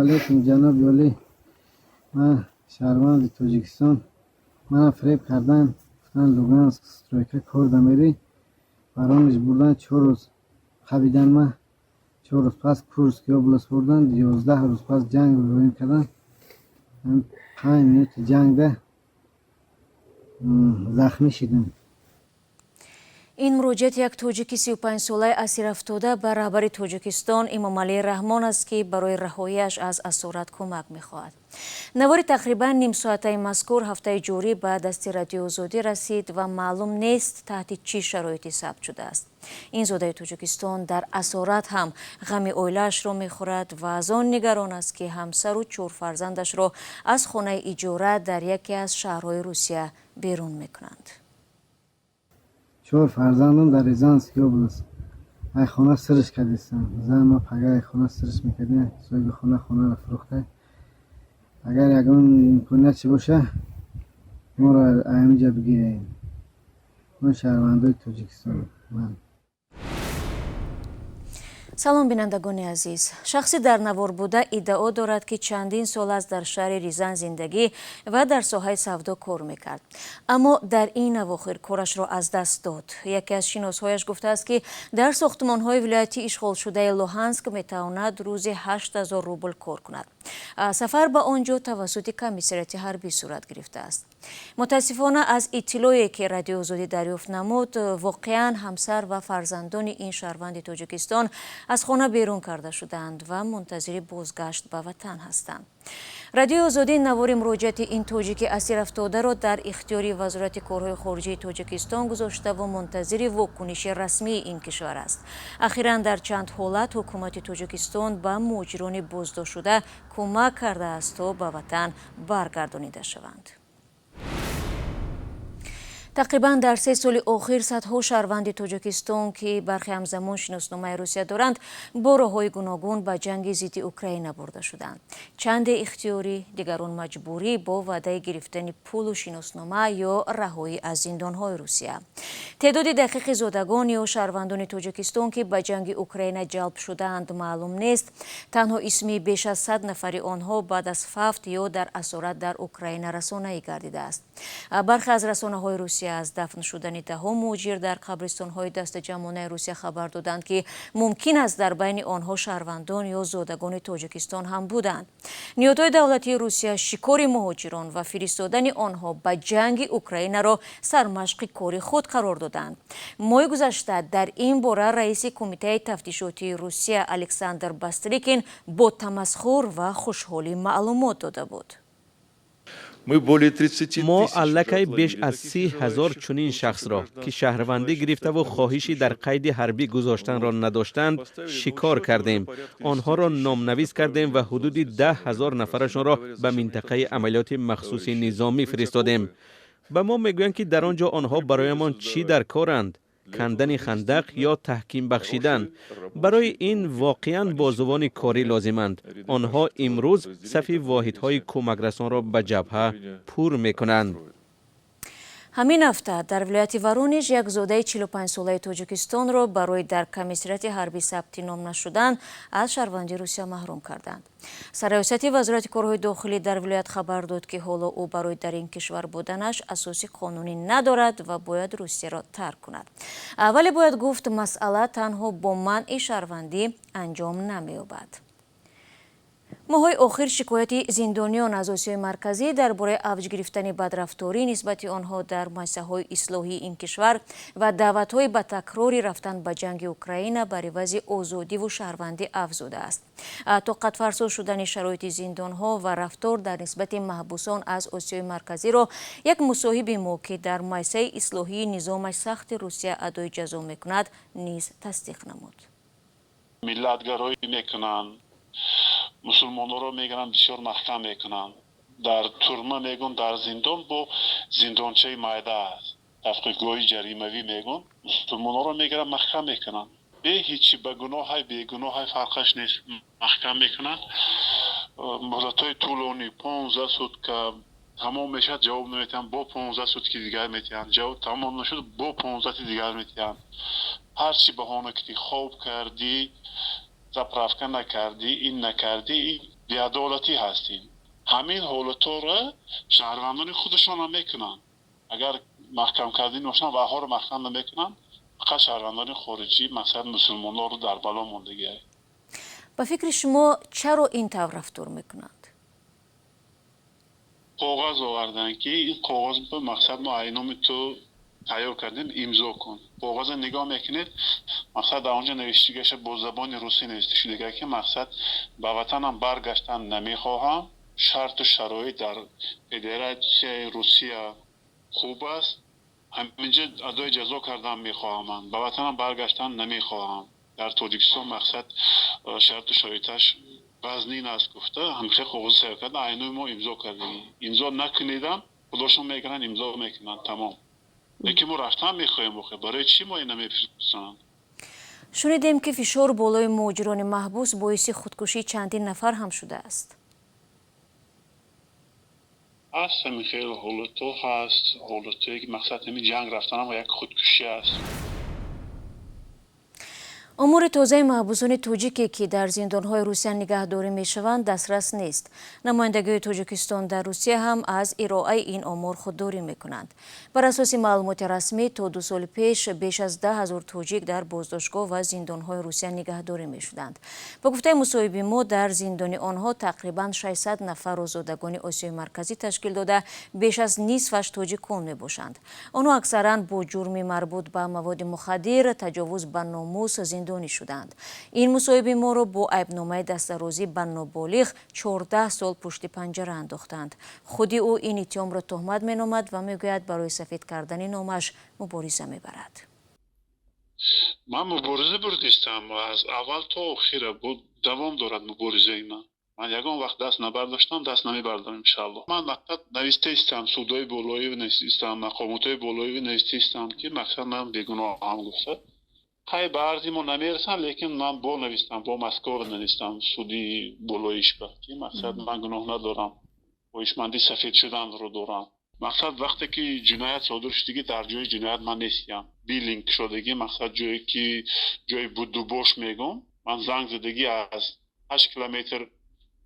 علیکم جناب ولی. من شهروند تاجیکستان. من فریب کردن گفتن لوگانسک استرویکا کرده میری برامش بردن 4 روز خوابیدن. من 4 روز پس کورسک اوبلاست بردن 11 روز پس جنگ رو رویم کردن. من 5 minut جنگ ده زخمی شدم. این مروجیت یک توجیکی 35 ساله اسیر افتاده به رهبر توجیکستان امامعلی رحمان است که برای رهاییش از اسارت کمک می‌خواهد. نوار تقریبا نیم ساعته مذکور هفته جوری به دست رادیو آزادی رسید و معلوم نیست تحت چه شرایطی ثبت شده است. این زاده توجیکستان در اسارت هم غم اویلش را می‌خورد و از آن نگران است که همسر و 4 فرزندش را از خانه اجاره در یکی از شهرهای روسیه بیرون می‌کنند. 4 فرزندم در ریزانسک اوبلاست. ای خانه سرش کردیستم. زن ما پگه خانه سرش میکردیم. صاحب خانه را فروخته. اگر یگان امکانیت چی باشه ما را اینجا بگیریم. من شهروندای توجیکستان. من سلام بینندگان عزیز. شخصی در نوار بوده ادعا دارد که چندین سال است در شهر ریزان زندگی و در ساحه سودا کار میکرد، اما در این اواخر کارش را از دست داد. یکی از شناسهایش گفته است که در ساختمان‌های ولایتی اشغال شده لوهانسک میتواند روزی 8000 روبل کار کند. سفر به آنجا توسط کمیسریات حربی صورت گرفته است. متاسفانه از اطلاعی که رادیو آزادی دریافت نمود، واقعا همسر و فرزندان این شهروند تاجیکستان از خانه بیرون کرده شدند و منتظر بازگشت به وطن هستند. رادیو آزادی نوار مراجعت این تاجیک اسیر افتاده را در اختیار وزارت کارهای خارجه تاجیکستان گذاشته و منتظر واکنش رسمی این کشور است. اخیراً در چند حالت حکومت تاجیکستان به مهاجران بازداشت شده کمک کرده است تا به وطن برگردانیده شوند. تقریبا در 3 سال اخیر صدها شهروند تاجیکستان که برخی همزمان شناسنامه روسیه دارند با راه‌های گوناگون به جنگ ضد اوکراین برده شدند. چند اختیاری، دیگران مجبوری با وعده گرفتن پول و شناسنامه یا رهایی از زندان‌های روسیه. تعداد دقیق زادگان یا شهروندان تاجیکستان که به جنگ اوکراین جلب شدند معلوم نیست. تنها اسمی بیش از 100 نفر آنها بعد از فوت یا در اسارت در اوکراین رسانه‌ای گردیده است. برخی از رسانه‌های روسیه از دفن شدن ده‌ها مهاجر در قبرستان‌های دست جمعانه روسیه خبر دادند که ممکن است در بین آنها شهروندان یا زادگان تاجیکستان هم بودند. نهادهای دولتی روسیه شکار مهاجران و فرستادن آنها به جنگ اوکراین را سرمشق کار خود قرار دادند. ماه گذشته در این باره رئیس کمیته تفتیشاتی روسیه الکساندر باستریکین با تمسخر و خوشحالی معلومات داده بود. ما الکی بیش از 30,000 چنین شخص را که شهروندی گرفته و خواهشی در قید حربی گذاشتن را نداشتند شکار کردیم. آنها را نامنویس کردیم و حدود 10,000 نفرشان را به منطقه عملیات مخصوص نظامی فرستادیم. به ما میگویند که در آنجا آنها برایمان چی در کارند؟ کندن خندق یا تحکیم بخشیدن. برای این واقعاً بازوان کاری لازمند. آنها امروز صف واحدهای کمک رسان را به جبهه پر میکنند. همین هفته در ولایت ورونیژ یک زاده 45 ساله تاجیکستان را برای در کمیسریات حربی ثبت نام نشدن از شهروندی روسیه محروم کردند. سرریاست وزارت کارهای داخلی در ولایت خبر داد که حالا او برای در این کشور بودنش اساسی قانونی ندارد و باید روسیه را ترک کند. ولی باید گفت مسئله تنها با منع شهروندی انجام نمی‌یابد. ماهای آخر شکایت زندانیان از آسیای مرکزی درباره افزایش گرفتن بدرفتاری نسبت آنها در مؤسسه‌های اصلاحی این کشور و دعوت‌های به تکراری رفتن به جنگ اوکراین بر عوض آزادی و شهروندی افزوده است. طاقت فرسا شدن شرایط زندان‌ها و رفتار در نسبت محبوسان از آسیای مرکزی را یک مصاحب ما که در مؤسسه اصلاحی نظامش سخت روسیه ادای جزا می‌کند نیز تصدیق نمود. ملت‌گرایی می‌کنند. مسلمان‌ها را میگن بسیار محکم میکنن. در تورما میگن در زندان با زندانچه مایده تفقیق‌گاه جریموی میگن مسلمان‌ها را میگن محکم میکنن. به هیچی به گناه فرقش نیست. محکم میکنن. مدت‌های طولانی 15 سوتکه تمام میشد جواب نمیتن با 15 سوتکی دیگر میتن جواب تمام نشد با 15 دیگر میتن. هر چی بهانه که خواب کردی، zapravka نکردی، این نکردی، بی‌عدالتی هستیم. همین حالت‌ها را شهروندان خودشان هم میکنن. اگر محکم کردین باشن و ها رو محکم نمیکنن، فقط شهروندان خارجی مثلا مسلمان‌ها رو در بلا موندگی. به فکر شما چرا این طور رفتار میکنند؟ کاغذ آوردن که این کاغذ به مقصد ما اینام تو تیار کردیم امضا کن. کاغذ نگاه میکنید مقصد در آنجا نوشته گشه با زبان روسی نوشته شده که مقصد به وطنم برگشتن نمیخواهم، شرط و شرایط در فدراسیون روسیه خوب است، همینجا ادای جزا کردن میخواهم، من به وطنم برگشتن نمیخواهم. در تاجیکستان مقصد شرط و شرایطش وزنین است گفته، همیشه کاغذ سیاه کرده اینو ما امضا کردیم، امضا نکنیدم خودشون میکنن امضا میکنن تمام. یکی ما رفتن میخوایم بخیر، برای چی ما این نمیپرسن؟ شنیدیم که فشار بالای مهاجران محبوس باعث خودکشی چندین نفر هم شده است. هست همین خیلی حالتو هست، حالتوی که مقصد همین جنگ رفتن هم یک خودکشی است. امور تازه محبوسان توجیکی که در زندانهای روسیه نگهداری میشوند دسترس نیست. نمایندگی تاجیکستان در روسیه هم از ارائه این امور خودداری میکنند. بر اساس معلومات رسمی تا 2 سال پیش بیش از 10,000 توجیک در بازداشتگاه و زندانهای روسیه نگهداری میشدند. با گفته مصاحبه ما در زندان آنها تقریبا 600 نفر آزادگان آسیای مرکزی تشکیل داده بیش از نصفش توجیکان میباشند. آنها اکثرا با جرم مربوط به مواد مخدر، تجاوز به ناموس زندانی شدند. این مصاحبه ما را با عیبنامه دستاویزی به نابالغ 14 سال پشت پنجره انداختند. خودی او این اتهام را تهمت مینامد و میگوید برای سفید کردن نامش مبارزه میبرد. من مبارزه بردیستم و از اول تا آخر بود دوام دارد مبارزه من یگان وقت دست نبرداشتم دست نمیبردم انشالله. من مقصد نوشته استم، سودای بالایی نوشته استم، مقاماتای بالایی نوشته استم که مقصد من بیگناه هم گفته. خیلی به عرضی ما نمیرسن، لیکن من با نوشتم، با مسکار نوشتم سودی بالایش به که مقصد من گناه ندارم، هوشمندی سفید شدن رو دارم. مقصد وقتی که جنایت صادر شدگی در جای جنایت من نیستم، بیلینک شدگی مقصد جایی که جای بود و باش میگم، من زنگ زدگی از 8 کیلومتر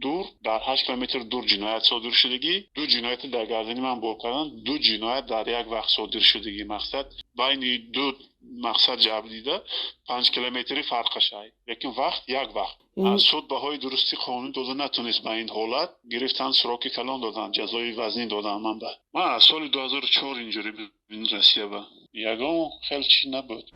دور، در 8 کیلومتر دور جنایت صادر شدگی، 2 جنایت در گردنی من با کردن، 2 جنایت در یک وقت صادر شدگی. مقصد بین 2 مقصد جبر دیده 5 کیلومتری فرقش است، لیکن وقت یک وقت. از سود بهای درستی قانون داده نتونست به این حالت گرفتن، سراغ کلان دادن، جزای وزنی دادن. من از سال 2004 اینجوری به این روسیه به یگان خیلی چی نبود.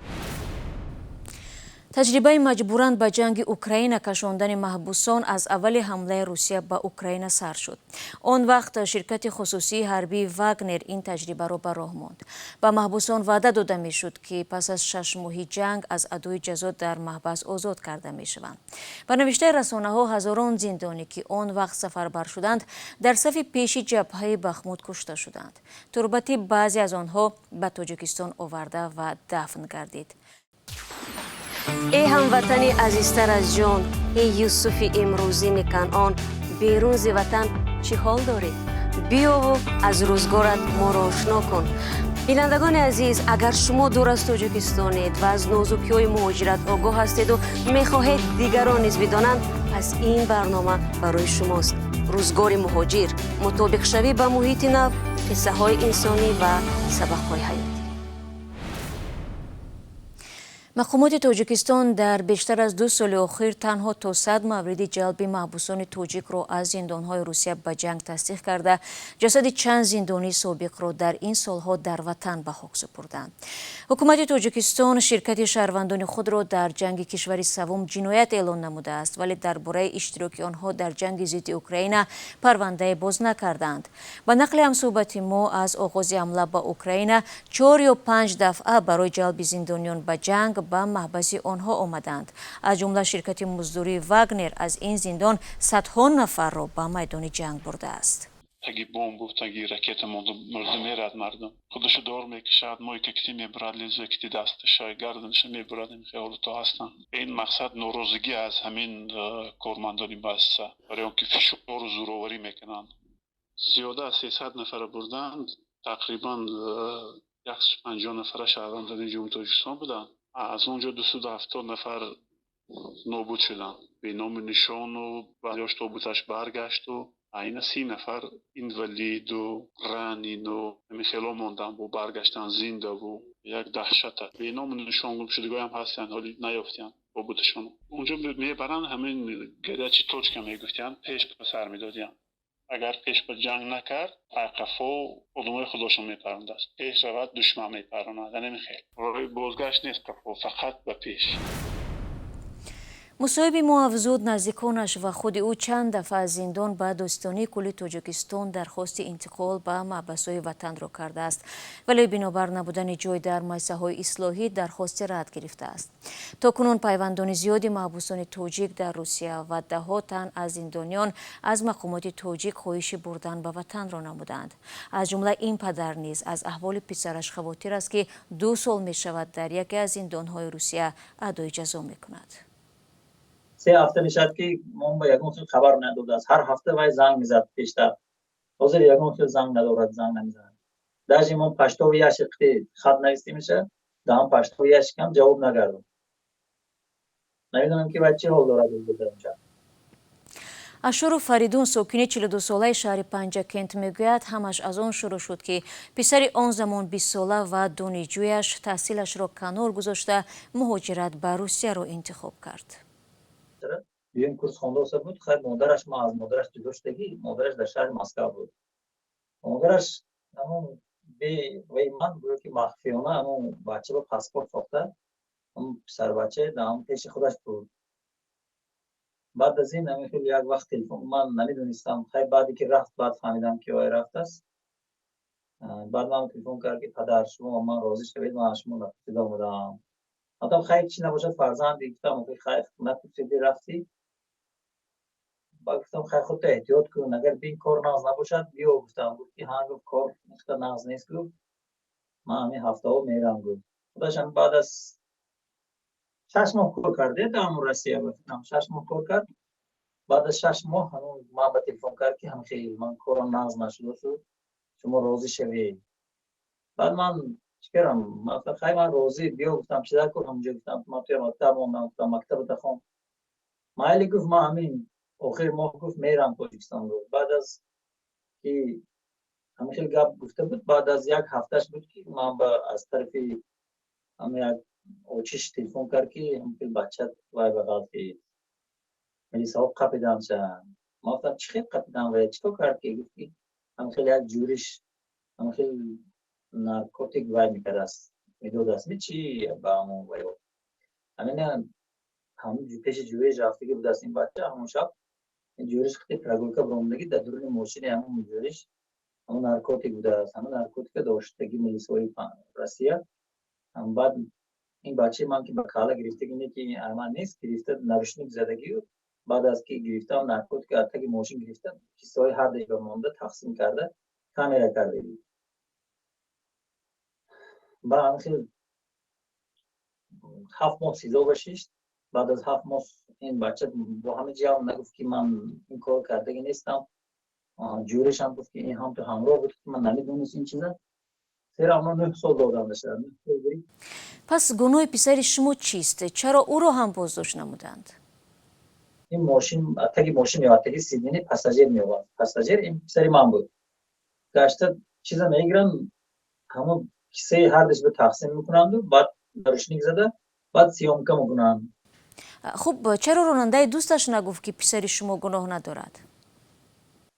تجربه مجبوران به جنگ اوکراین کشاندن محبوسان از اول حمله روسیه به اوکراین سر شد. آن وقت شرکت خصوصی حربی واگنر این تجربه را به راه ماند. به محبوسان وعده داده می شد که پس از 6 ماه جنگ از ادای جزا در محبس آزاد کرده می شوند. به نوشته رسانه ها هزاران زندانی که آن وقت سفربر شدند در صف پیشی جبهه بخمود کشته شدند. تربتی بعضی از آنها به تاجیکستان آورده و دفن گردید. ای هموطنی عزیزتر از جان، ای یوسف امروزین کنعان، بیرون ز وطن چی حال داری؟ بیا و از روزگارت ما را آشنا کن. بینندگان عزیز، اگر شما دور از تاجیکستانید و از نازکی‌های مهاجرت آگاه هستید و می‌خواهید دیگران نیز بدانند، پس این برنامه برای شماست. روزگار مهاجر، مطابق شوی به محیط نو، قصه‌های انسانی و سبق‌های حیاتی. مقامات تاجیکستان در بیشتر از 2 سال اخیر تنها تا 100 مورد جلب محبوسان توجیک را از زندانهای روسیه به جنگ تصدیق کرده جسد چند زندانی سابق را در این سالها در وطن به خاک سپردند. حکومت تاجیکستان شرکت شهروندان خود را در جنگ کشور سوم جنایت اعلان نموده است، ولی درباره اشتراک آنها در جنگ ضد اوکراین پرونده باز نکردند. با نقل همصحبت ما از آغاز حمله به اوکراین 4 یا 5 دفعه برای جلب زندانیان به جنگ به محبس آنها آمدند. از جمله شرکت مزدوری واگنر از این زندان صدها نفر را به میدان جنگ برده است. تگی بمب و تگی راکت مرده میرد مردم خودشو دار میکشد، ما کتی میبرد، لیزو کتی دستش گردنش میبرد. این خیال تو هستن. این مقصد ناراضگی از همین کارمندانی بسته برای اون که فشار و زورآوری میکنن. زیاده از 300 نفر بردند، تقریبا 150 نفر شهروندان جمهوری تاجیکستان بودند. از اونجا 270 نفر نابود شدن. به نام نشان و بعضیاش تابوتش برگشت و این 30 نفر اینولید و رنین و خیلی ماندن و برگشتن زنده و یک دهشت. به نام نشان گم شدگاه هم هستن حالی نیافتن تابوتشون. اونجا میبرن همین گریچی توچکه میگفتن پیش به سر میدادن. اگر پیش به جنگ نکرد عقفا علومای خودشون میپرند است. پیش رود دشمن میپرند. نمیخیر راه بازگشت نیست فقط به پیش. مصاحب ما افزود نزدیکانش و خود او چند دفعه از زندان به داستانی کل تاجیکستان درخواست انتقال به محبس‌های وطن را کرده است، ولی بنابر نبودن جای در مؤسسه‌های اصلاحی درخواست رد گرفته است. تاکنون پیوندان زیادی محبوسان تاجیک در روسیه و ده‌ها تن از زندانیان از مقامات تاجیک خواهش بردن به وطن را نمودند. از جمله این پدر نیز از احوال پسرش خواطر است که 2 سال می شود در یکی از زندان‌های روسیه ادای جزا می‌کند. 3 هفته میشد که ما با یگان خیلی خبر نداده است. هر هفته وای زنگ میزد پیشتر. حاضر یگان خیلی زنگ ندارد، زنگ نمیزنه. در ما پشتویش خط نوشته میشه، دام پشتویش کم جواب نگردم. نمیدونم که بچه حال دارد اونجا. اشور فریدون ساکن 42 ساله شهر پنجکنت میگوید همش از آن شروع شد که پسر آن زمان 20 ساله و دانشجویش تحصیلش را کنار گذاشته مهاجرت به روسیه را انتخاب کرد. این کورس خونده بود. خیر مادرش ما از مادرش جدا شدگی، مادرش در شهر مسکو بود. مادرش همون به من بود که مخفیانه همون بچه با پاسپورت ساخته، اون پسر بچه دام پیش خودش بود. بعد از این همین خیلی یک وقت تلفن من نمیدونستم، خیلی بعدی که رفت بعد فهمیدم که وای رفت است. بعد من تلفن کرد که پدر شما من راضی شوید من شما نفسید آمدم. حتی خیلی چی نباشد فرزند گفتم خیلی نفسیدی رفتی. با گفتم خیلی خودت احتیاط کن اگر بین کار ناز نباشد بیا. گفتم که ها گفت کار مخته ناز نیست. گفت من همین هفته ها میرم. گفت خودش هم بعد از 6 ماه کار کرده دام روسیه. گفتم 6 ماه کار کرد. بعد از 6 ماه همون ما با تلفن کرد که هم خیلی من کارم ناز نشده شد شما راضی شوید. بعد من چیکارم مثلا خیلی من راضی بیا. گفتم چیکار کنم اونجا. گفتم ما تو مکتب موندم. گفتم مکتب بخوام. مایلی گفت ما همین آخر ماه گفت میرم تاجیکستان. گفت بعد از که همین خیلی گپ گفته بود بعد از یک هفتهش بود که من از طرف همین یک اوچیش تلفن کرد که همین بچه وای بغل که ملی صاحب قپیدم شد. ما گفتم چی خیلی قپیدم و چطور کرد که گفت که همین خیلی یک جورش همین خیلی نارکوتیک وای میکرد است میدود است چی با همون وای همین همین پیش جوریش رفته که بود است این بچه همون شب این جوریش خیلی پرگولکا برامدگی در درون موشین همون جوریش همون نارکوتیک بوده است. همون نارکوتیک داشتگی ملیسوی روسیه. هم بعد این بچه من که بکالا گرفتگی نه که ارمان نیست گرفته نوشنیک زدگی و بعد از که گرفته هم نارکوتیک اتگی موشین گرفته کیسای هر دیگه مونده تقسیم کرده کامیرا کرده بود. بعد خیلی 7 ماه سیزو بشیش. بعد از 7 ماه این بچه با همه جا نگفت که من این کار کردگی نیستم. جورش هم گفت که این هم تو همراه بود که من نمیدونست این چیزه. پس گناه پسر شما چیست؟ چرا او را هم بازداشت نمودند؟ این ماشین اتگی ماشین یا اتگی سیدنی پاساژیر میواد. پاساژیر این پسری من بود. گاشته چیزا میگیرن همون کیسه هر دش به تقسیم میکنند و بعد روشنیک زده بعد سیام کم میکنند. خب چرا راننده دوستش نگفت که پسر شما گناه ندارد؟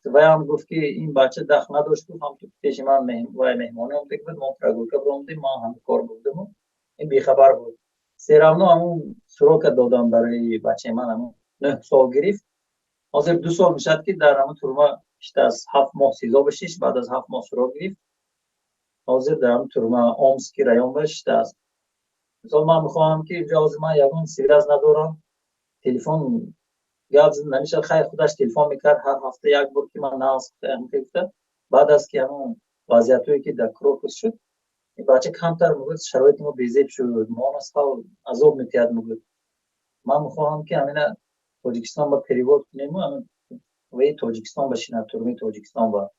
و هم گفت که این بچه دخ نداشت. گفت هم تو پیش من مهمانی هم بود ما پرگوکا برامدیم ما هم کار بودیم. این بیخبر بود. سیرامنو همون سروک دادم برای بچه من همون 9 سال گرفت. حاضر 2 سال میشد که در همون تورما بیشتر از 7 ماه سیزا بشیش. بعد از 7 ماه سروک گرفت. حاضر در همون تورما اومسکی رایون بشت است. مثلا من میخوام که اجازه من یگان سیراز ندارم. تلفن یاد نمیشه خیلی خودش تلفن میکرد هر هفته یک بار که من ناز گرفته. بعد از که همون وضعیتی که در کروکس شد این بچه کمتر میگفت شرایط ما بیزیب شد ما اصلا عذاب میکرد. میگفت من میخوام که همین تاجیکستان با پریوت کنیم و تاجیکستان بشینم تورمی تاجیکستان با.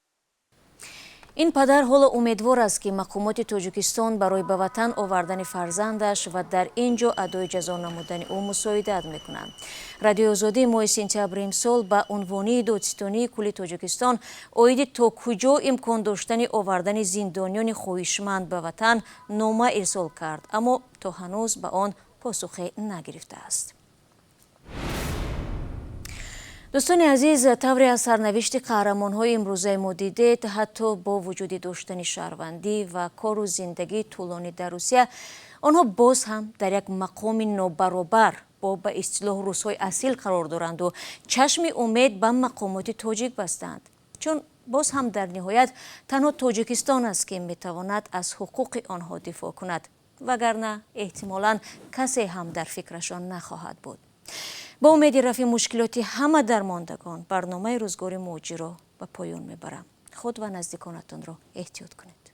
این پدر حالا امیدوار است که مقامات تاجیکستان برای به وطن آوردن فرزندش و در اینجا ادای جزا نمودن او مساعدت میکنند. رادیو آزادی ماه سپتامبر امسال با عنوان دادستانی کل تاجیکستان اوید تا کجا امکان داشتن آوردن زندانیان خواهشمند به وطن نامه ارسال کرد، اما تا هنوز به آن پاسخی نگرفته است. دوستان عزیز، طوری از سرنوشت قهرمان‌های امروزه ما دیدید، حتی با وجود داشتن شهروندی و کار و زندگی طولانی در روسیه، آنها باز هم در یک مقام نابرابر با به اصطلاح روس‌های اصیل قرار دارند و چشم امید به مقامات تاجیک بستند، چون باز هم در نهایت تنها تاجیکستان است که میتواند از حقوق آنها دفاع کند، وگرنه احتمالاً کسی هم در فکرشان نخواهد بود. با امید رفع مشکلات همه درماندگان، برنامه روزگار موجی را به پایان میبرم. خود و نزدیکانتان را احتیاط کنید.